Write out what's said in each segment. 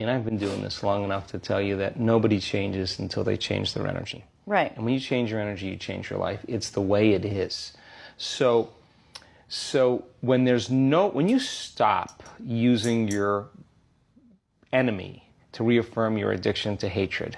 And I've been doing this long enough to tell you that nobody changes until they change their energy. Right. And when you change your energy, you change your life. It's the way it is. So when you stop using your enemy to reaffirm your addiction to hatred,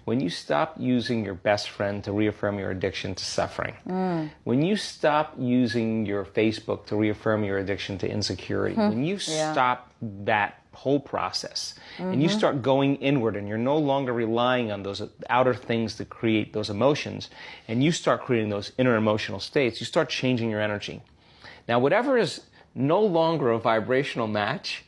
when you stop using your best friend to reaffirm your addiction to suffering, when you stop using your Facebook to reaffirm your addiction to insecurity, when you stop that whole process and you start going inward and you're no longer relying on those outer things to create those emotions, and you start creating those inner emotional states, you start changing your energy. Now, whatever is no longer a vibrational match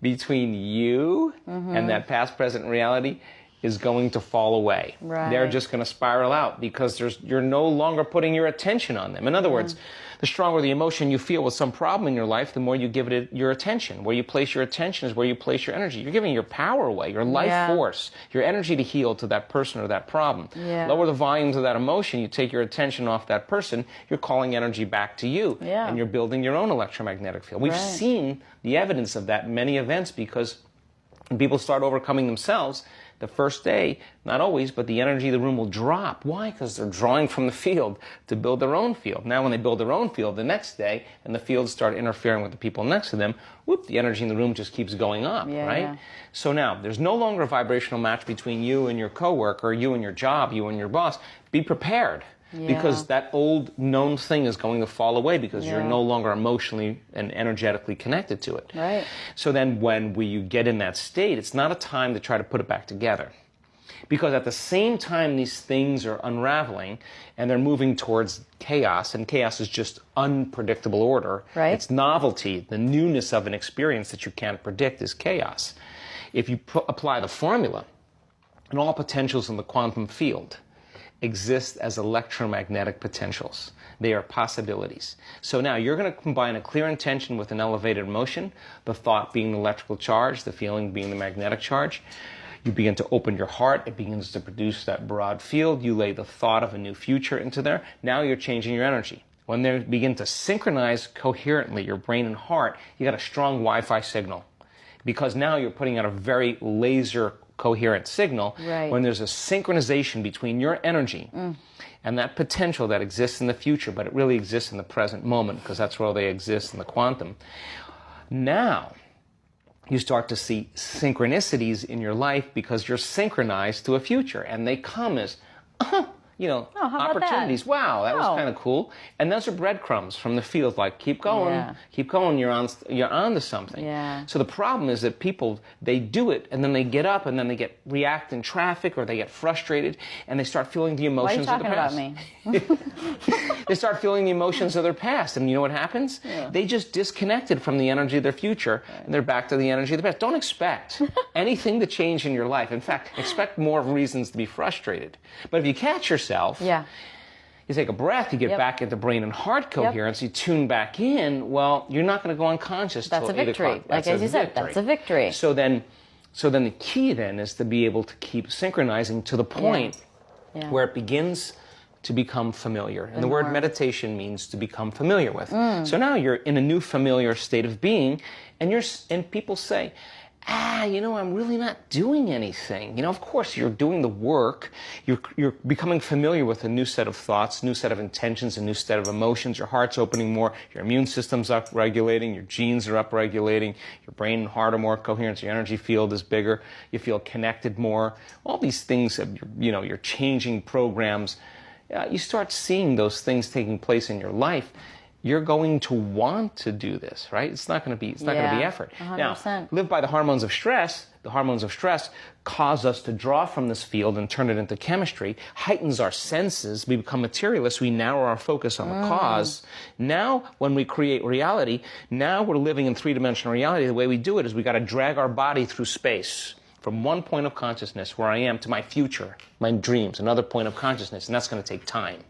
between you and that past, present reality is going to fall away. Right. They're just going to spiral out because you're no longer putting your attention on them. In other words, the stronger the emotion you feel with some problem in your life, the more you give it your attention. Where you place your attention is where you place your energy. You're giving your power away, your life force, your energy to heal to that person or that problem. Lower the volumes of that emotion, you take your attention off that person, you're calling energy back to you. And you're building your own electromagnetic field. We've seen the evidence of that in many events, because when people start overcoming themselves, the first day, not always, but the energy of the room will drop. Why? Because they're drawing from the field to build their own field. Now, when they build their own field the next day and the fields start interfering with the people next to them, whoop, the energy in the room just keeps going up, right? So now, there's no longer a vibrational match between you and your coworker, you and your job, you and your boss. Be prepared. Because that old known thing is going to fall away because you're no longer emotionally and energetically connected to it. Right. So then when you get in that state, it's not a time to try to put it back together. Because at the same time these things are unraveling and they're moving towards chaos, and chaos is just unpredictable order. Right. It's novelty, the newness of an experience that you can't predict is chaos. If you apply the formula, and all potentials in the quantum field exist as electromagnetic potentials. They are possibilities. So now you're going to combine a clear intention with an elevated emotion, the thought being the electrical charge, the feeling being the magnetic charge. You begin to open your heart. It begins to produce that broad field. You lay the thought of a new future into there. Now you're changing your energy. When they begin to synchronize coherently, your brain and heart, you got a strong Wi-Fi signal. Because now you're putting out a very laser coherent signal. When there's a synchronization between your energy and that potential that exists in the future, but it really exists in the present moment, because that's where they exist in the quantum. Now you start to see synchronicities in your life because you're synchronized to a future, and they come as opportunities. Wow, that was kind of cool. And those are breadcrumbs from the field, like keep going, you're on to something. So the problem is that people, they do it and then they get up and then they react in traffic, or they get frustrated and they start feeling the emotions of the past. Why are you talking about me? They start feeling the emotions of their past, and you know what happens? They just disconnected from the energy of their future, and they're back to the energy of the past. Don't expect anything to change in your life. In fact, expect more reasons to be frustrated. But if you catch yourself, you take a breath, you get back into brain and heart coherence, you tune back in, well, you're not going to go unconscious till 8 o'clock. That's a victory. Like as you said, that's a victory. So then the key then is to be able to keep synchronizing to the point where it begins to become familiar. And the word meditation means to become familiar with. So now you're in a new familiar state of being, and people say, I'm really not doing anything. Of course, you're doing the work. You're becoming familiar with a new set of thoughts, new set of intentions, a new set of emotions. Your heart's opening more. Your immune system's upregulating. Your genes are upregulating. Your brain and heart are more coherent. Your energy field is bigger. You feel connected more. All these things, you're changing programs. You start seeing those things taking place in your life. You're going to want to do this, right? It's not going to be effort. 100%. Now, live by the hormones of stress. The hormones of stress cause us to draw from this field and turn it into chemistry, heightens our senses. We become materialists. We narrow our focus on the cause. Now, when we create reality, now we're living in three-dimensional reality. The way we do it is we got to drag our body through space from one point of consciousness where I am to my future, my dreams, another point of consciousness, and that's going to take time.